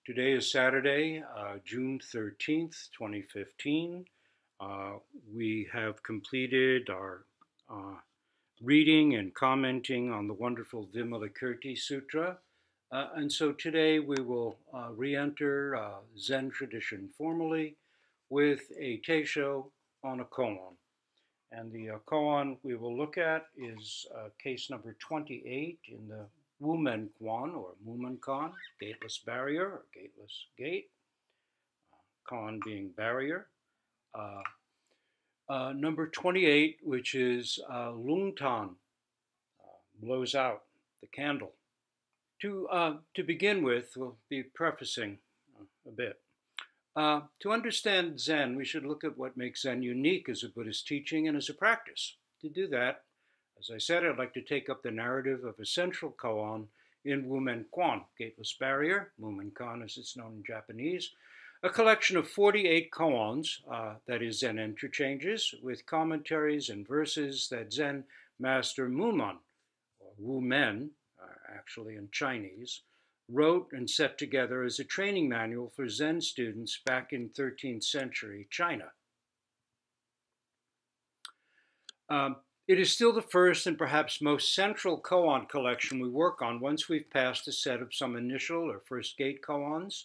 Today is Saturday, June 13th, 2015. Uh, we have completed our uh, reading and commenting on the wonderful Vimalakirti Sutra. And so today we will re-enter Zen tradition formally with a teisho on a koan. And the koan we will look at is case number 28 in the Wumen Kuan or Mumen Kan, gateless barrier or gateless gate, Kan being barrier. Uh, Number 28, which is Lung Tan, blows out the candle. To begin with, we'll be prefacing a bit. To understand Zen, we should look at what makes Zen unique as a Buddhist teaching and as a practice. To do that, as I said, I'd like to take up the narrative of a central koan in Wumen Kuan, gateless barrier, Mumen Kan as it's known in Japanese, a collection of 48 koans, that is Zen interchanges, with commentaries and verses that Zen master Muman, or Wu Men, actually in Chinese, wrote and set together as a training manual for Zen students back in 13th century China. It is still the first and perhaps most central koan collection we work on once we've passed a set of some initial or first gate koans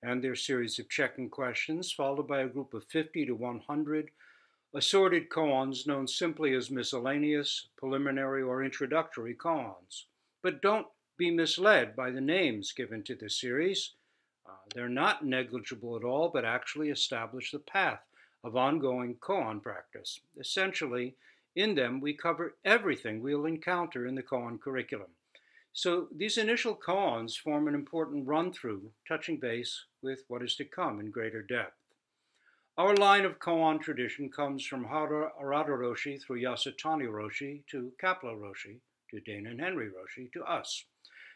and their series of check-in questions, followed by a group of 50 to 100 assorted koans known simply as miscellaneous, preliminary, or introductory koans. But don't be misled by the names given to this series. They're not negligible at all, but actually establish the path of ongoing koan practice. Essentially, in them, we cover everything we'll encounter in the koan curriculum. So these initial koans form an important run-through, touching base with what is to come in greater depth. Our line of koan tradition comes from Harada Roshi through Yasutani Roshi to Kapla Roshi to Dainin Henry Roshi to us,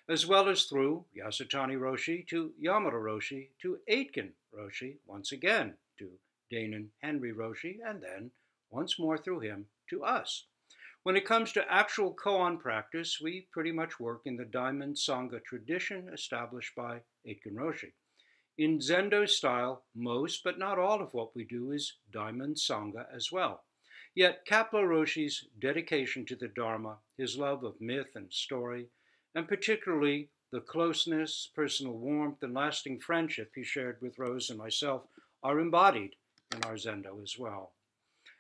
as well as through Yasutani Roshi to Yamada Roshi to Aitken Roshi, once again to Dainin Henry Roshi, and then once more through him to us. When it comes to actual koan practice, we pretty much work in the Diamond Sangha tradition established by Aitken Roshi. In Zendo style, most but not all of what we do is Diamond Sangha as well. Yet Kapla Roshi's dedication to the Dharma, his love of myth and story, and particularly the closeness, personal warmth, and lasting friendship he shared with Rose and myself are embodied in our Zendo as well.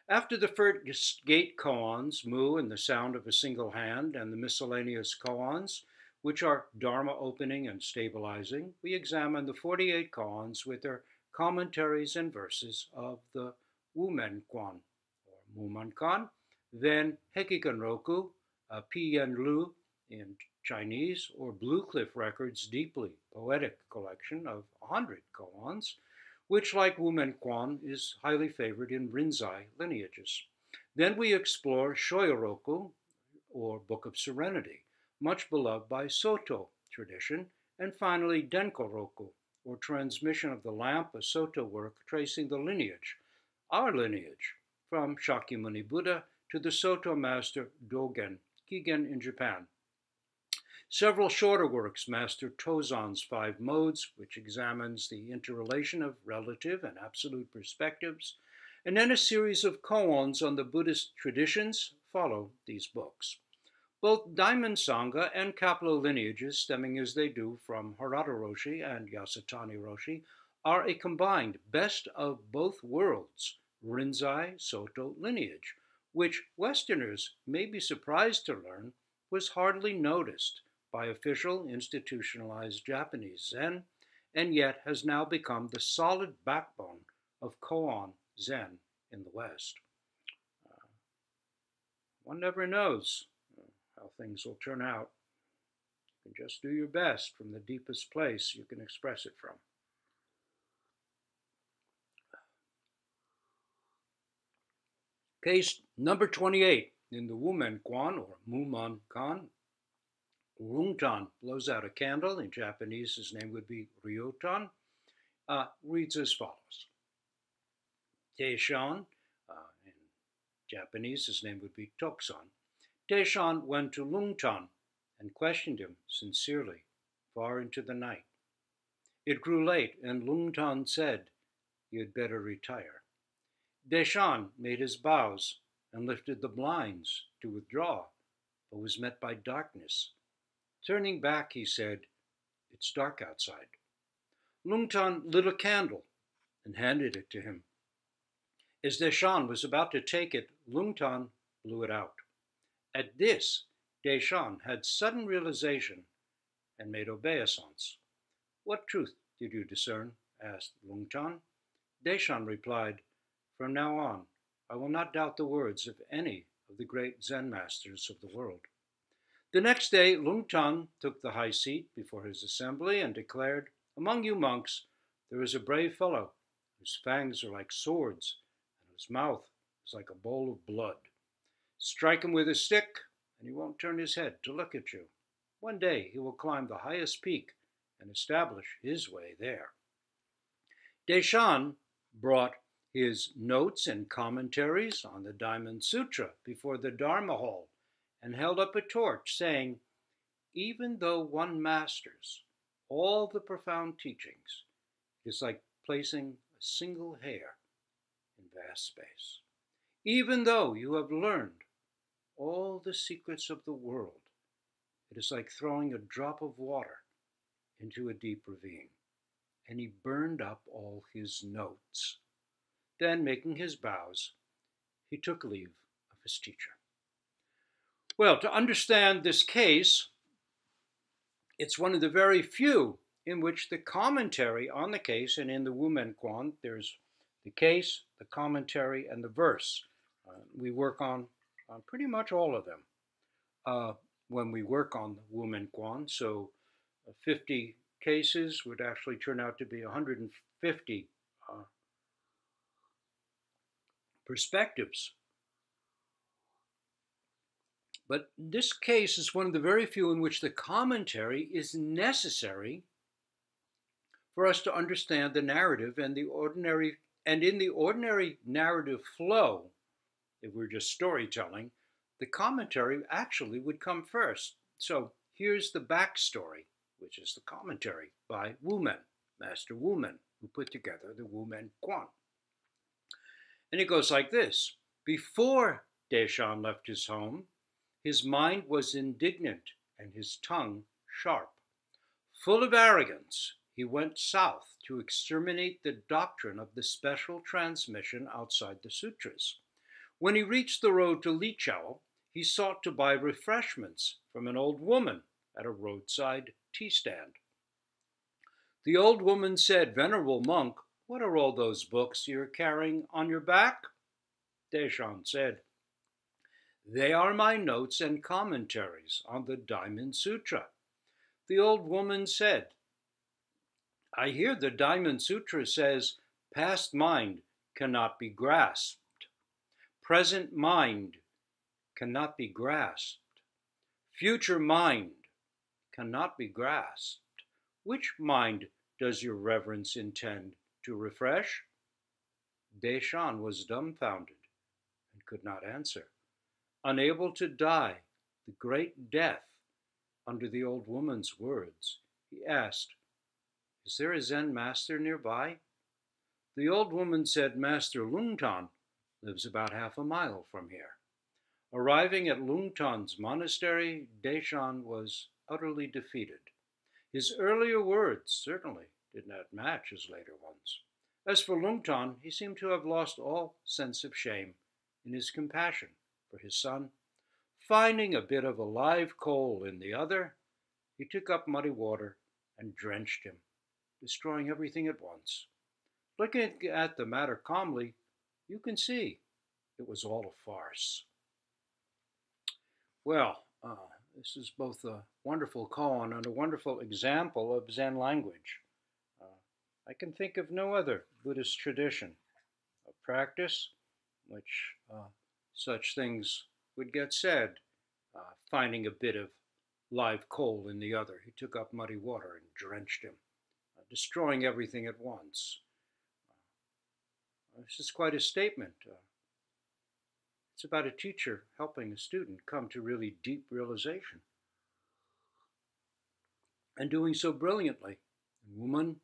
After the first gate koans, Mu and the sound of a single hand, and the miscellaneous koans, which are Dharma opening and stabilizing, we examine the 48 koans with their commentaries and verses of the Wumen Kuan, or Muman Kan, then Hekikan Roku, Piyan Lu in Chinese, or Blue Cliff Records' deeply poetic collection of 100 koans, which, like Wumen Kuan, is highly favored in Rinzai lineages. Then we explore Shoyoroku, or Book of Serenity, much beloved by Soto tradition, and finally Denkoroku, or Transmission of the Lamp, a Soto work tracing the lineage, our lineage, from Shakyamuni Buddha to the Soto master Dogen, Kigen in Japan. Several shorter works, Master Tozan's Five Modes, which examines the interrelation of relative and absolute perspectives, and then a series of koans on the Buddhist traditions follow these books. Both Diamond Sangha and Kapla lineages, stemming as they do from Harada Roshi and Yasutani Roshi, are a combined best of both worlds, Rinzai Soto lineage, which Westerners may be surprised to learn was hardly noticed by official institutionalized Japanese Zen, and yet has now become the solid backbone of koan Zen in the West. One never knows how things will turn out. You can just do your best from the deepest place you can express it from. Case number 28 in the Wumen Kuan, or Muman Kan. Rungtan blows out a candle. In Japanese, his name would be Ryotan. Reads as follows. Teishan, in Japanese, his name would be Toksan. Teishan went to Lungtan and questioned him sincerely, far into the night. It grew late, and Lung Tan said he had better retire. Deshan made his bows and lifted the blinds to withdraw, but was met by darkness. Turning back, he said, "It's dark outside." Lung Tan lit a candle and handed it to him. As Deshan was about to take it, Lung Tan blew it out. At this, Deshan had sudden realization and made obeisance. "What truth did you discern?" asked Lung Tan. Deshan replied, "From now on, I will not doubt the words of any of the great Zen masters of the world." The next day, Lung Tan took the high seat before his assembly and declared, "Among you monks, there is a brave fellow whose fangs are like swords and whose mouth is like a bowl of blood. Strike him with a stick, and he won't turn his head to look at you. One day he will climb the highest peak and establish his way there." Deshan brought his notes and commentaries on the Diamond Sutra before the Dharma Hall and held up a torch, saying, "Even though one masters all the profound teachings, it is like placing a single hair in vast space. Even though you have learned all the secrets of the world, it is like throwing a drop of water into a deep ravine." And he burned up all his notes. Then, making his bows, he took leave of his teacher. Well, to understand this case, it's one of the very few in which the commentary on the case, and in the Wumen Kuan, there's the case, the commentary, and the verse. We work on pretty much all of them when we work on the Wumen Kuan. So 50 cases would actually turn out to be 150 perspectives. But this case is one of the very few in which the commentary is necessary for us to understand the narrative and in the ordinary narrative flow, if we're just storytelling, the commentary actually would come first. So here's the backstory, which is the commentary by Wumen, Master Wumen, who put together the Wumen Kuan. And it goes like this. Before Deshan left his home, his mind was indignant and his tongue sharp. Full of arrogance, he went south to exterminate the doctrine of the special transmission outside the sutras. When he reached the road to Lichao, he sought to buy refreshments from an old woman at a roadside tea stand. The old woman said, "Venerable monk, what are all those books you're carrying on your back?" Deshan said, "They are my notes and commentaries on the Diamond Sutra." The old woman said, "I hear the Diamond Sutra says past mind cannot be grasped, present mind cannot be grasped, future mind cannot be grasped. Which mind does your reverence intend to refresh?" Deshan was dumbfounded and could not answer. Unable to die the great death under the old woman's words, he asked, "Is there a Zen master nearby?" The old woman said, "Master Lung Tan lives about half a mile from here." Arriving at Lung Tan's monastery, Deshan was utterly defeated. His earlier words certainly did not match his later ones. As for Lung Tan, he seemed to have lost all sense of shame in his compassion for his son. Finding a bit of a live coal in the other, he took up muddy water and drenched him, destroying everything at once. Looking at the matter calmly, you can see it was all a farce. Well, this is both a wonderful koan and a wonderful example of Zen language. I can think of no other Buddhist tradition of practice which such things would get said, finding a bit of live coal in the other. He took up muddy water and drenched him, destroying everything at once. This is quite a statement. It's about a teacher helping a student come to really deep realization, and doing so brilliantly. Woman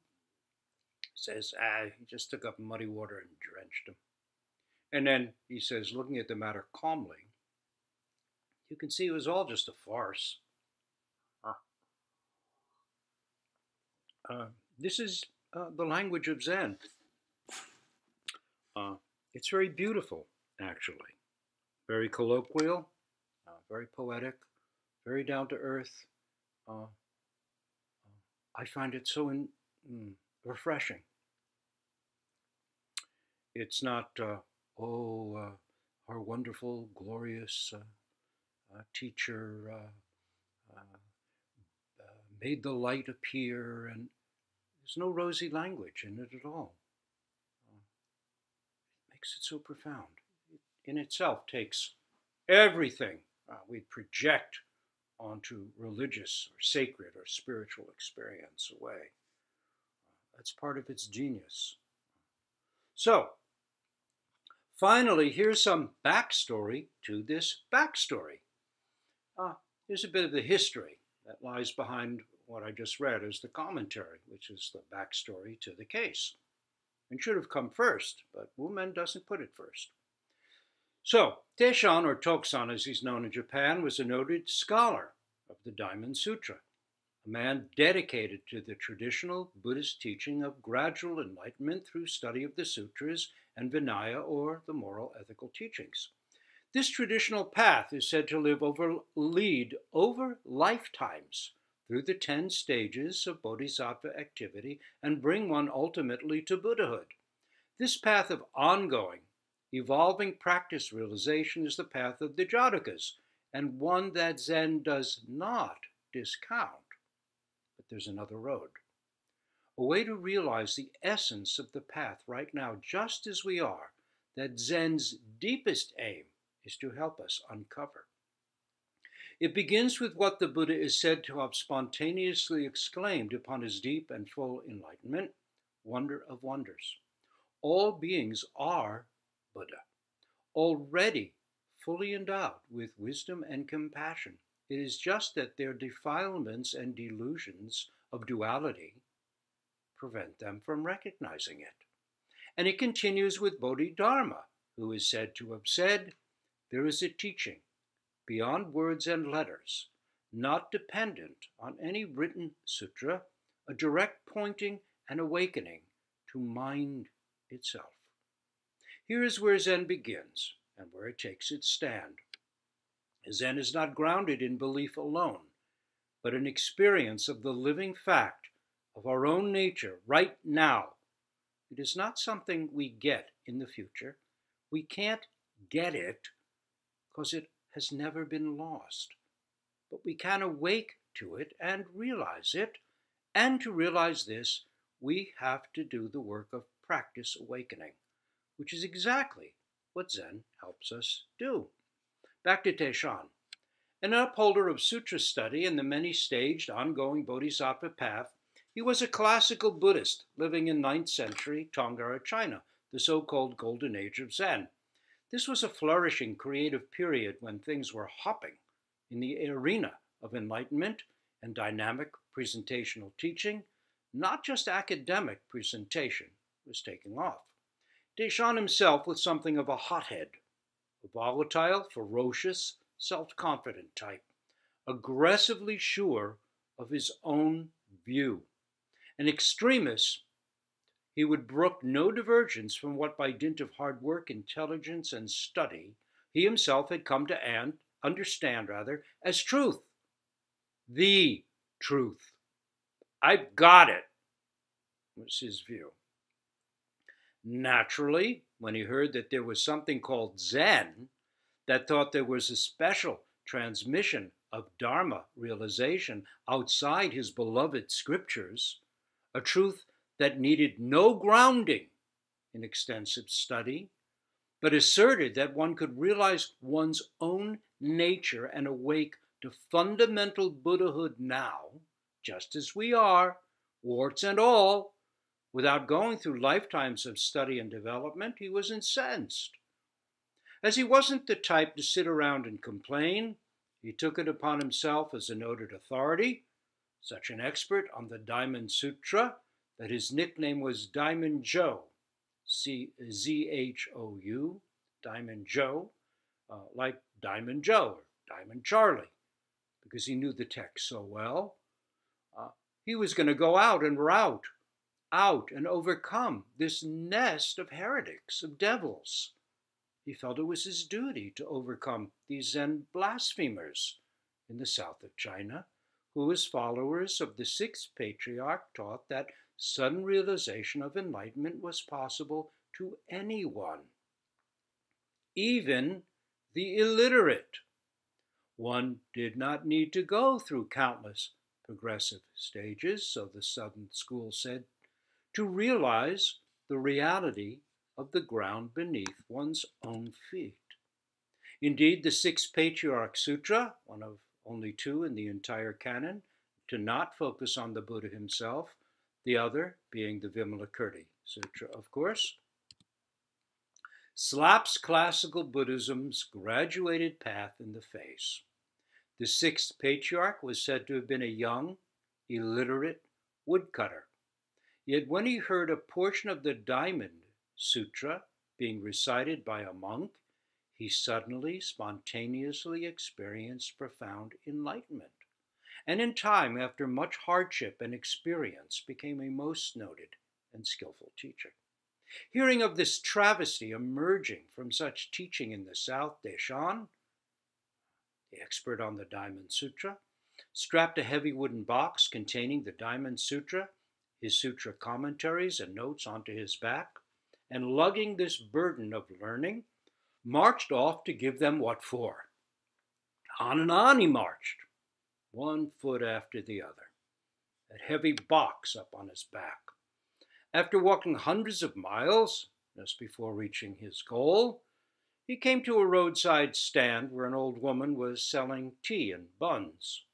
Says, he just took up muddy water and drenched him. And then he says, looking at the matter calmly, you can see it was all just a farce. This is the language of Zen. It's very beautiful, actually. Very colloquial, very poetic, very down to earth. I find it so refreshing. It's not, our wonderful, glorious teacher made the light appear, and there's no rosy language in it at all. It makes it so profound. It in itself takes everything we project onto religious or sacred or spiritual experience away. That's part of its genius. So, finally, here's some backstory to this backstory. Here's a bit of the history that lies behind what I just read as the commentary, which is the backstory to the case. And should have come first, but Wu Men doesn't put it first. So, Taishan, or Tokusan as he's known in Japan, was a noted scholar of the Diamond Sutra, a man dedicated to the traditional Buddhist teaching of gradual enlightenment through study of the sutras and Vinaya, or the moral ethical teachings. This traditional path is said to lead over lifetimes through the 10 stages of bodhisattva activity and bring one ultimately to Buddhahood. This path of ongoing, evolving practice realization is the path of the Jatakas, and one that Zen does not discount. But there's another road. A way to realize the essence of the path right now, just as we are, that Zen's deepest aim is to help us uncover. It begins with what the Buddha is said to have spontaneously exclaimed upon his deep and full enlightenment, wonder of wonders. All beings are Buddha, already fully endowed with wisdom and compassion. It is just that their defilements and delusions of duality prevent them from recognizing it. And it continues with Bodhidharma, who is said to have said, there is a teaching beyond words and letters, not dependent on any written sutra, a direct pointing and awakening to mind itself. Here is where Zen begins and where it takes its stand. Zen is not grounded in belief alone, but an experience of the living fact of our own nature right now. It is not something we get in the future. We can't get it because it has never been lost. But we can awake to it and realize it. And to realize this, we have to do the work of practice awakening, which is exactly what Zen helps us do. Back to Taishan. An upholder of sutra study and the many-staged ongoing bodhisattva path, he was a classical Buddhist living in 9th century Tongara China, the so-called Golden Age of Zen. This was a flourishing creative period when things were hopping in the arena of enlightenment and dynamic presentational teaching. Not just academic presentation was taking off. Taishan himself was something of a hothead, a volatile, ferocious, self-confident type, aggressively sure of his own view. An extremist, he would brook no divergence from what, by dint of hard work, intelligence, and study, he himself had come to understand as truth. The truth. I've got it, was his view. Naturally, when he heard that there was something called Zen that thought there was a special transmission of Dharma realization outside his beloved scriptures, a truth that needed no grounding in extensive study, but asserted that one could realize one's own nature and awake to fundamental Buddhahood now, just as we are, warts and all, without going through lifetimes of study and development, he was incensed. As he wasn't the type to sit around and complain, he took it upon himself as a noted authority, such an expert on the Diamond Sutra that his nickname was Diamond Joe, Zhou, Diamond Joe, like Diamond Joe or Diamond Charlie, because he knew the text so well. Uh, he was going to go out and out and overcome this nest of heretics, of devils. He felt it was his duty to overcome these Zen blasphemers in the south of China, who, as followers of the sixth patriarch, taught that sudden realization of enlightenment was possible to anyone, even the illiterate. One did not need to go through countless progressive stages, so the Southern school said, to realize the reality of the ground beneath one's own feet. Indeed, the Sixth Patriarch Sutra, one of only two in the entire canon, to not focus on the Buddha himself, the other being the Vimalakirti Sutra, of course, slaps classical Buddhism's graduated path in the face. The sixth patriarch was said to have been a young, illiterate woodcutter. Yet when he heard a portion of the Diamond Sutra being recited by a monk, he suddenly, spontaneously experienced profound enlightenment, and in time, after much hardship and experience, became a most noted and skillful teacher. Hearing of this travesty emerging from such teaching in the South, Deshan, the expert on the Diamond Sutra, strapped a heavy wooden box containing the Diamond Sutra, his sutra commentaries and notes onto his back, and lugging this burden of learning, marched off to give them what for. On and on he marched, one foot after the other, that heavy box up on his back. After walking hundreds of miles, just before reaching his goal, he came to a roadside stand where an old woman was selling tea and buns.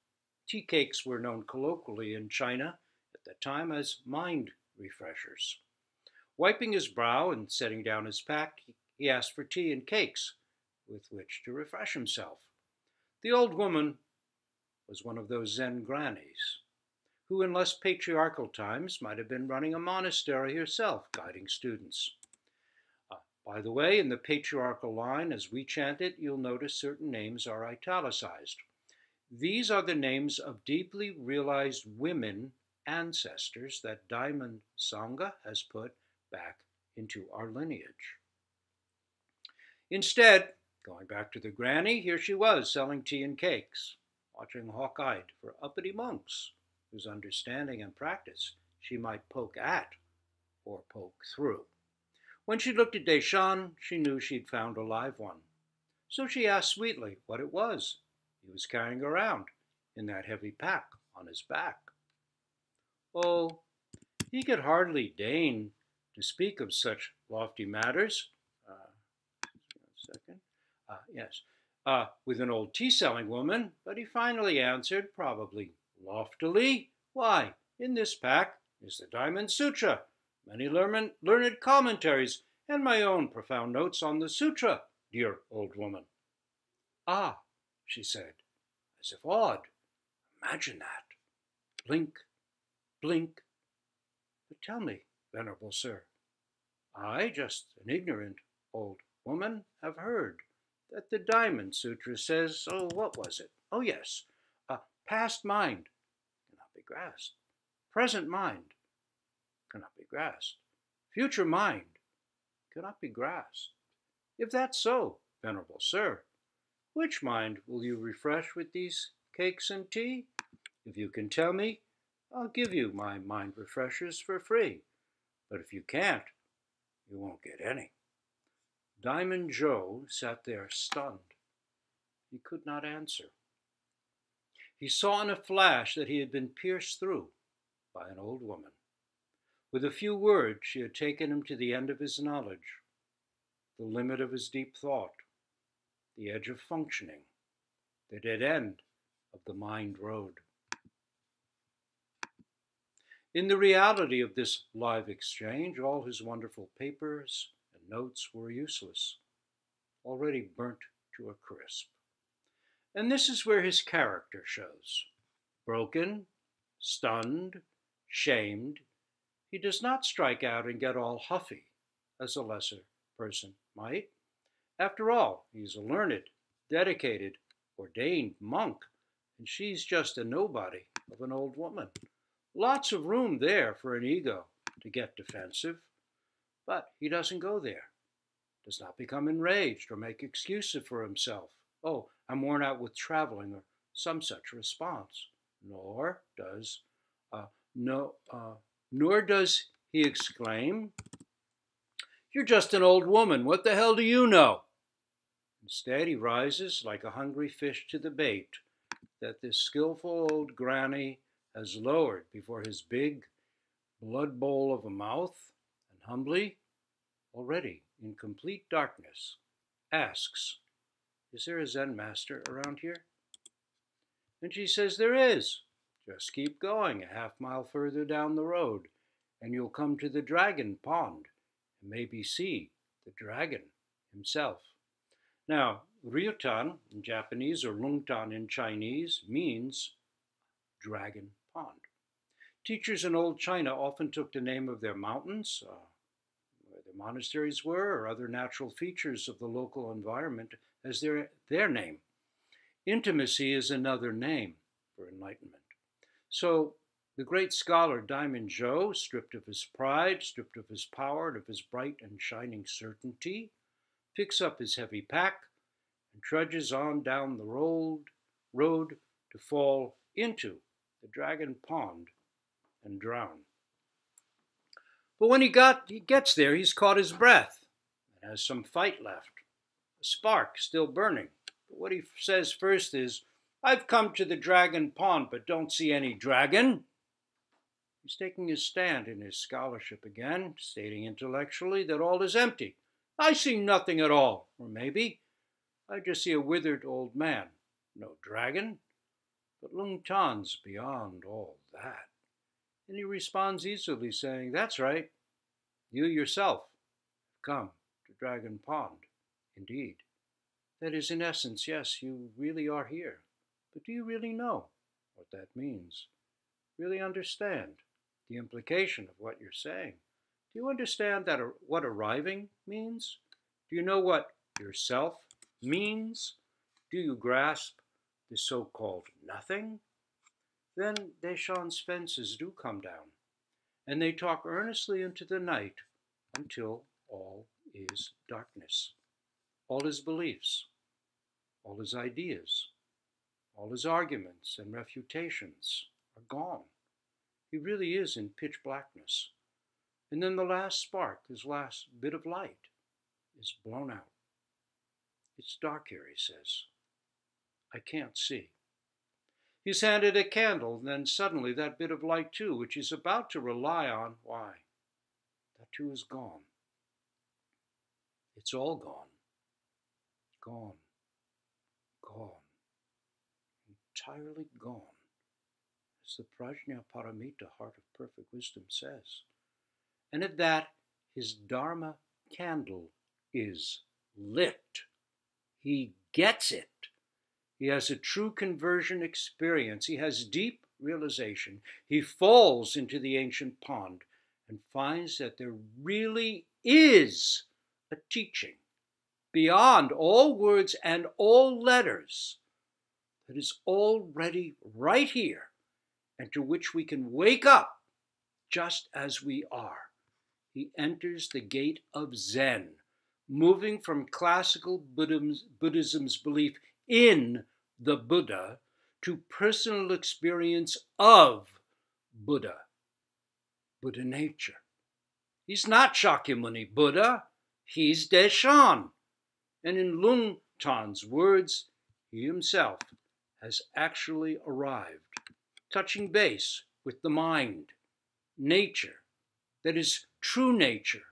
Tea cakes were known colloquially in China at that time as mind refreshers. Wiping his brow and setting down his pack, he asked for tea and cakes with which to refresh himself. The old woman was one of those Zen grannies, who in less patriarchal times might have been running a monastery herself, guiding students. By the way, in the patriarchal line, as we chant it, you'll notice certain names are italicized. These are the names of deeply realized women ancestors that Diamond Sangha has put back into our lineage. Instead, going back to the granny, here she was selling tea and cakes, watching hawk-eyed for uppity monks whose understanding and practice she might poke at or poke through. When she looked at Deshan, she knew she'd found a live one. So she asked sweetly what it was he was carrying around in that heavy pack on his back. Oh, he could hardly deign to speak of such lofty matters. With an old tea-selling woman, but he finally answered, probably loftily, "Why, in this pack is the Diamond Sutra, many learned commentaries, and my own profound notes on the sutra, dear old woman." "Ah," she said, as if awed, "imagine that. Blink, blink. But tell me, venerable sir, I, just an ignorant old woman, have heard that the Diamond Sutra says, what was it? Oh, yes, past mind cannot be grasped. Present mind cannot be grasped. Future mind cannot be grasped. If that's so, venerable sir, which mind will you refresh with these cakes and tea? If you can tell me, I'll give you my mind refreshers for free. But if you can't, you won't get any." Diamond Joe sat there stunned. He could not answer. He saw in a flash that he had been pierced through by an old woman. With a few words, she had taken him to the end of his knowledge, the limit of his deep thought, the edge of functioning, the dead end of the mind road. In the reality of this live exchange, all his wonderful papers and notes were useless, already burnt to a crisp. And this is where his character shows. Broken, stunned, shamed, He does not strike out and get all huffy, as a lesser person might. After all, he's a learned, dedicated, ordained monk, and she's just a nobody of an old woman. Lots of room there for an ego to get defensive, but he doesn't go there, does not become enraged or make excuses for himself. Oh, I'm worn out with traveling or some such response. Nor does, uh, no, uh, nor does he exclaim, "You're just an old woman. What the hell do you know?" Instead, he rises like a hungry fish to the bait that this skillful old granny has lowered before his big blood bowl of a mouth, and humbly, already in complete darkness, asks, "Is there a Zen master around here?" And she says, "There is. Just keep going a half-mile further down the road, and you'll come to the dragon pond and maybe see the dragon himself." Now, Ryutan in Japanese or Lungtan in Chinese means dragon pond. Teachers in old China often took the name of their mountains, where their monasteries were, or other natural features of the local environment as their name. Intimacy is another name for enlightenment. So the great scholar Diamond Zhou, stripped of his pride, stripped of his power, and of his bright and shining certainty, picks up his heavy pack and trudges on down the road to fall into the dragon pond and drown. But when he gets there, he's caught his breath and has some fight left, a spark still burning. But what he says first is, "I've come to the dragon pond, but don't see any dragon." He's taking his stand in his scholarship again, stating intellectually that all is empty. "I see nothing at all," or maybe, "I just see a withered old man. No dragon." But Lung Tan's beyond all that. And he responds easily, saying, "That's right. You yourself have come to Dragon Pond. Indeed. That is, in essence, yes, you really are here. But do you really know what that means? Really understand the implication of what you're saying? Do you understand what arriving means? Do you know what yourself means? Do you grasp the so-called nothing?" Then Deshawn's fences do come down, and they talk earnestly into the night until all is darkness. All his beliefs, all his ideas, all his arguments and refutations are gone. He really is in pitch blackness. And then the last spark, his last bit of light, is blown out. "It's dark here," he says. "I can't see." He's handed a candle, and then suddenly that bit of light too, which he's about to rely on, why, that too is gone. It's all gone. Gone. Gone. Entirely gone. As the Prajna Paramita, Heart of Perfect Wisdom, says. And at that, his Dharma candle is lit. He gets it. He has a true conversion experience. He has deep realization. He falls into the ancient pond and finds that there really is a teaching beyond all words and all letters that is already right here and to which we can wake up just as we are. He enters the gate of Zen, moving from classical Buddhism's belief in the Buddha to personal experience of Buddha nature. He's not Shakyamuni Buddha, he's Deshan. And in Lung Tan's words, he himself has actually arrived, touching base with the mind, nature, that is true nature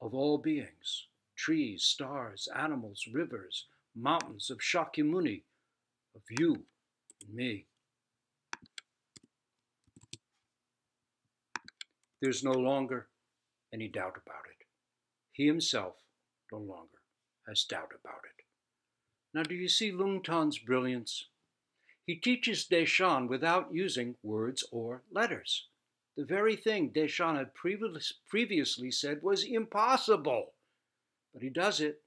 of all beings, trees, stars, animals, rivers, mountains, of Shakyamuni, of you and me. There's no longer any doubt about it. He himself no longer has doubt about it. Now, do you see Lung Tan's brilliance? He teaches Deshan without using words or letters. The very thing Deshan had previously said was impossible. But he does it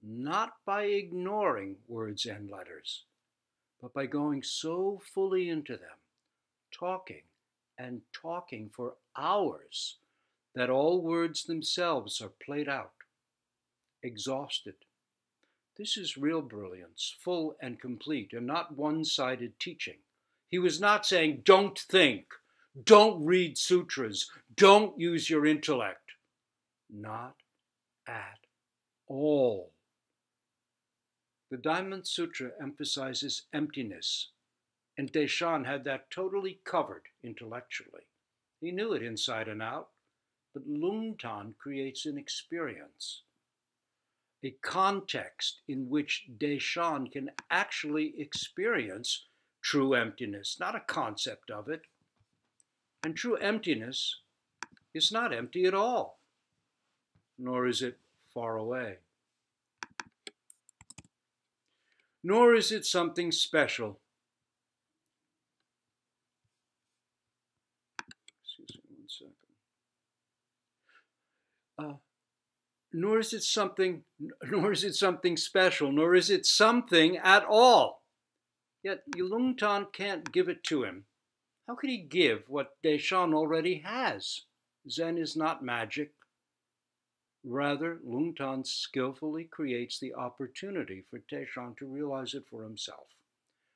not by ignoring words and letters, but by going so fully into them, talking and talking for hours, that all words themselves are played out, exhausted. This is real brilliance, full and complete, and not one-sided teaching. He was not saying, don't think, don't read sutras, don't use your intellect. Not at all. The Diamond Sutra emphasizes emptiness, and Deshan had that totally covered intellectually. He knew it inside and out, but Lung Tan creates an experience, a context in which Deshan can actually experience true emptiness, not a concept of it. And true emptiness is not empty at all, nor is it far away. Nor is it something special. Excuse me 1 second. Nor is it something special, nor is it something at all. Yet Lung Tan can't give it to him. How could he give what Deshan already has? Zen is not magic. Rather, Lung Tan skillfully creates the opportunity for Deshan to realize it for himself.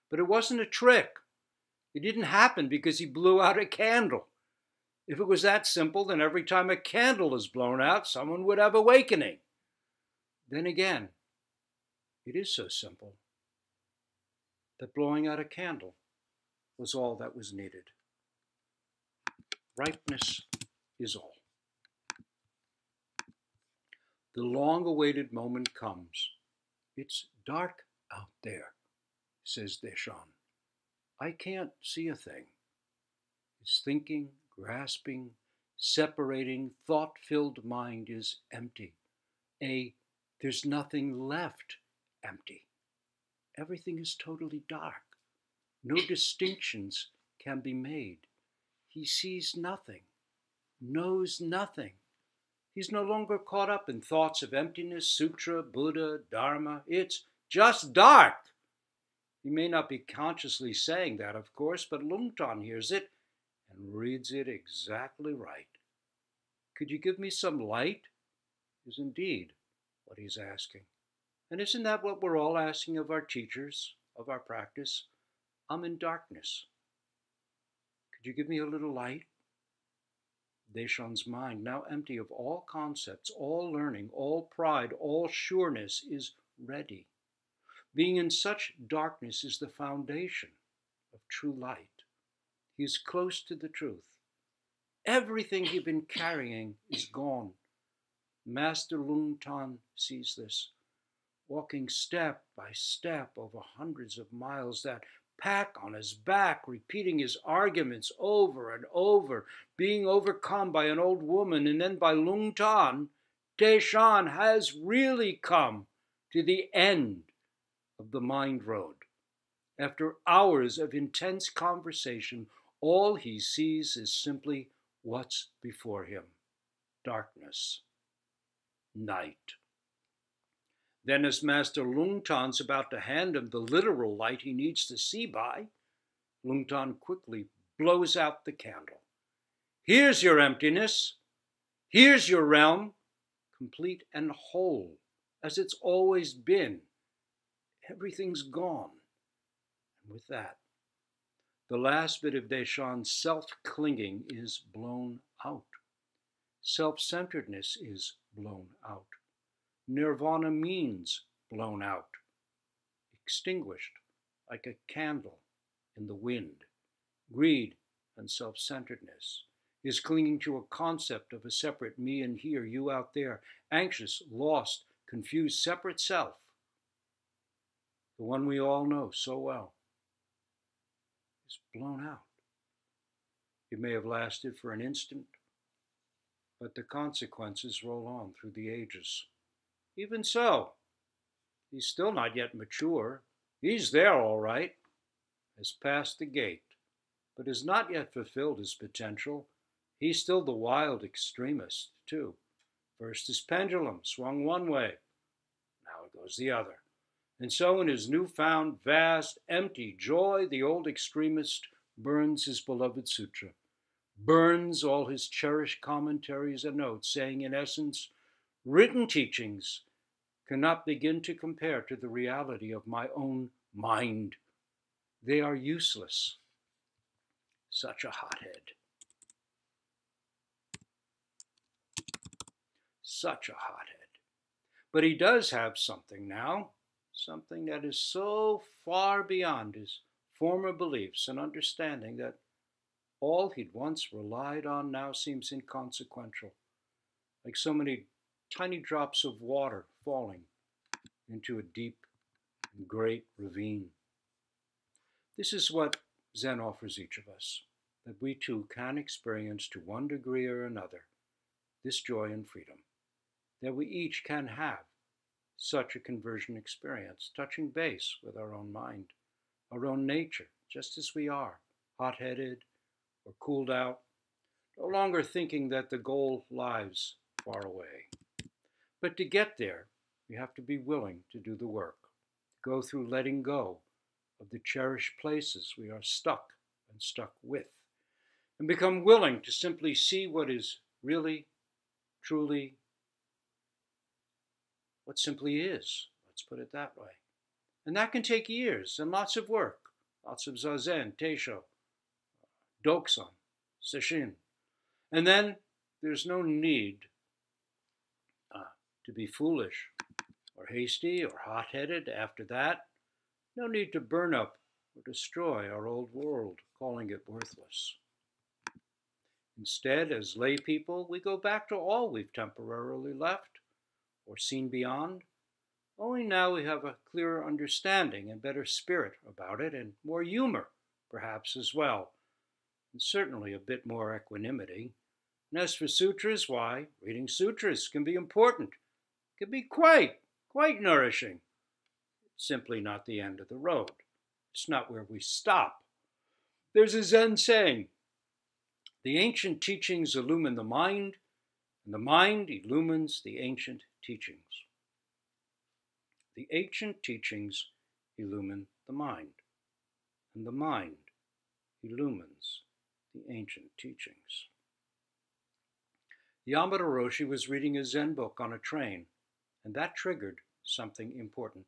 But it wasn't a trick. It didn't happen because he blew out a candle. If it was that simple, then every time a candle is blown out, someone would have awakening. Then again, it is so simple that blowing out a candle was all that was needed. Ripeness is all. The long-awaited moment comes. It's dark out there, says Deshan. I can't see a thing. His thinking, grasping, separating, thought-filled mind is empty. There's nothing left empty. Everything is totally dark. No distinctions can be made. He sees nothing, knows nothing. He's no longer caught up in thoughts of emptiness, sutra, Buddha, Dharma. It's just dark. He may not be consciously saying that, of course, but Lung Tan hears it and reads it exactly right. Could you give me some light? Is indeed what he's asking. And isn't that what we're all asking of our teachers, of our practice? I'm in darkness. Could you give me a little light? Deshan's mind, now empty of all concepts, all learning, all pride, all sureness, is ready. Being in such darkness is the foundation of true light. He is close to the truth. Everything he'd been carrying is gone. Master Lung Tan sees this, walking step by step over hundreds of miles, that pack on his back, repeating his arguments over and over, being overcome by an old woman and then by Lung Tan. Deshan has really come to the end of the mind road. After hours of intense conversation, all he sees is simply what's before him: darkness, night. Then, as Master Lung Tan's about to hand him the literal light he needs to see by, Lung Tan quickly blows out the candle. Here's your emptiness. Here's your realm, complete and whole, as it's always been. Everything's gone. And with that, the last bit of Deshan's self-clinging is blown out. Self-centeredness is blown out. Nirvana means blown out, extinguished like a candle in the wind. Greed and self-centeredness is clinging to a concept of a separate me and here, you out there, anxious, lost, confused, separate self. The one we all know so well is blown out. It may have lasted for an instant, but the consequences roll on through the ages. Even so, he's still not yet mature. He's there all right, has passed the gate, but has not yet fulfilled his potential. He's still the wild extremist, too. First his pendulum swung one way, now it goes the other. And so, in his newfound, vast, empty joy, the old extremist burns his beloved sutra, burns all his cherished commentaries and notes, saying, in essence, written teachings cannot begin to compare to the reality of my own mind. They are useless. Such a hothead. Such a hothead. But he does have something now, something that is so far beyond his former beliefs and understanding that all he'd once relied on now seems inconsequential, like so many tiny drops of water falling into a deep and great ravine. This is what Zen offers each of us, that we too can experience to one degree or another this joy and freedom, that we each can have such a conversion experience, touching base with our own mind, our own nature, just as we are, hot-headed or cooled out, no longer thinking that the goal lies far away. But to get there, we have to be willing to do the work, go through letting go of the cherished places we are stuck and stuck with, and become willing to simply see what is really, truly, what simply is. Let's put it that way. And that can take years and lots of work, lots of zazen, teisho, doksan, sesshin. And then there's no need to be foolish or hasty or hot-headed after that. No need to burn up or destroy our old world, calling it worthless. Instead, as lay people, we go back to all we've temporarily left or seen beyond. Only now we have a clearer understanding and better spirit about it, and more humor, perhaps, as well, and certainly a bit more equanimity. And as for sutras, why, reading sutras can be important, can be quite nourishing. It's simply not the end of the road. It's not where we stop. There's a Zen saying, the ancient teachings illumine the mind, and the mind illumines the ancient teachings. The ancient teachings illumine the mind, and the mind illumines the ancient teachings. Yamada Roshi was reading a Zen book on a train, and that triggered something important.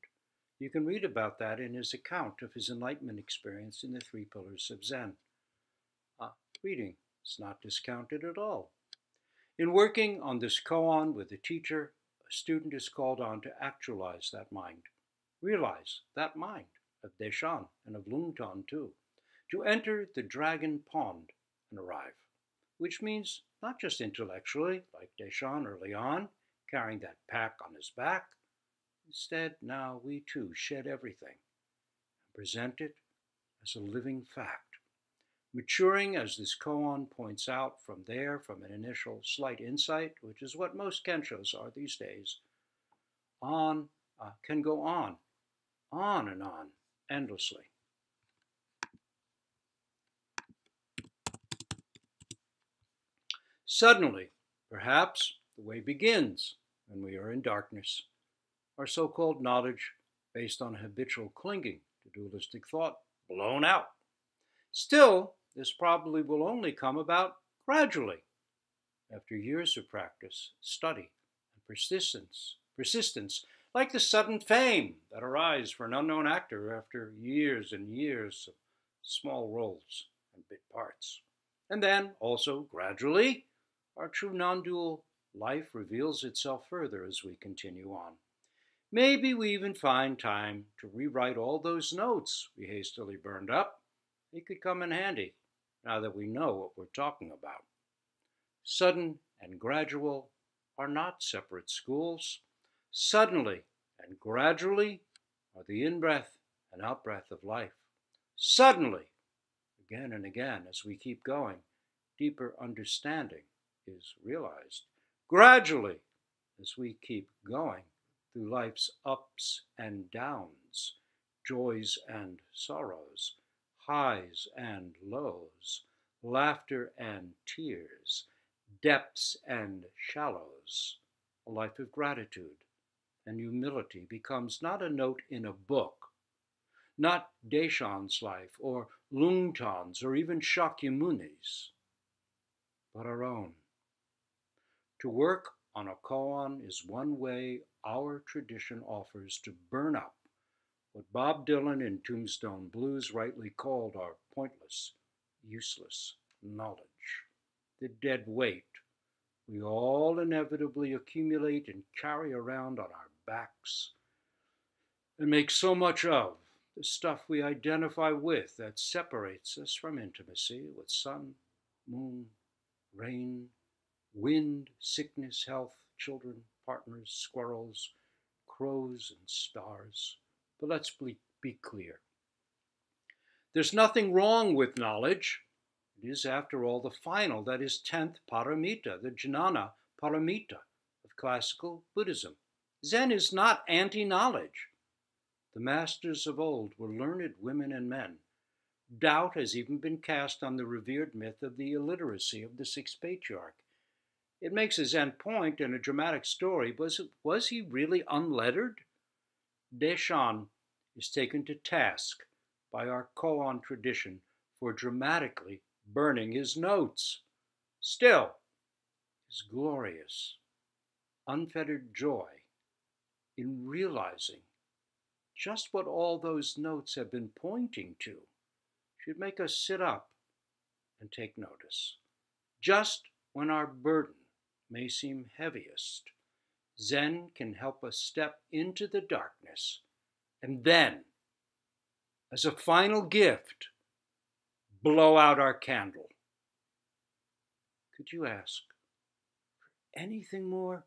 You can read about that in his account of his enlightenment experience in the 3 Pillars of Zen. Reading is not discounted at all. In working on this koan with the teacher, a student is called on to actualize that mind, realize that mind of Deshan and of Lungtan too, to enter the dragon pond and arrive, which means not just intellectually, like Deshan early on, carrying that pack on his back. Instead, now we too shed everything and present it as a living fact, maturing, as this koan points out, from an initial slight insight, which is what most kenshos are these days, can go on and on, endlessly. Suddenly, perhaps, the way begins when we are in darkness, our so-called knowledge based on habitual clinging to dualistic thought blown out. Still, this probably will only come about gradually, after years of practice, study, and persistence, like the sudden fame that arises for an unknown actor after years and years of small roles and bit parts. And then, also gradually, our true non-dual life reveals itself further as we continue on. Maybe we even find time to rewrite all those notes we hastily burned up. It could come in handy now that we know what we're talking about. Sudden and gradual are not separate schools. Suddenly and gradually are the in-breath and out-breath of life. Suddenly, again and again, as we keep going, deeper understanding is realized. Gradually, as we keep going through life's ups and downs, joys and sorrows, highs and lows, laughter and tears, depths and shallows. A life of gratitude and humility becomes not a note in a book, not Deshan's life or Lungtan's or even Shakyamuni's, but our own. To work on a koan is one way our tradition offers to burn up what Bob Dylan in Tombstone Blues rightly called our pointless, useless knowledge, the dead weight we all inevitably accumulate and carry around on our backs and make so much of, the stuff we identify with that separates us from intimacy with sun, moon, rain, wind, sickness, health, children, partners, squirrels, crows, and stars. But let's be clear. There's nothing wrong with knowledge. It is, after all, the final, that is, 10th paramita, the jnana paramita of classical Buddhism. Zen is not anti-knowledge. The masters of old were learned women and men. Doubt has even been cast on the revered myth of the illiteracy of the sixth patriarch. It makes a Zen point in a dramatic story. Was he really unlettered? Deshan is taken to task by our koan tradition for dramatically burning his notes. Still, his glorious, unfettered joy in realizing just what all those notes have been pointing to should make us sit up and take notice. Just when our burden may seem heaviest, Zen can help us step into the darkness and then, as a final gift, blow out our candle. Could you ask for anything more?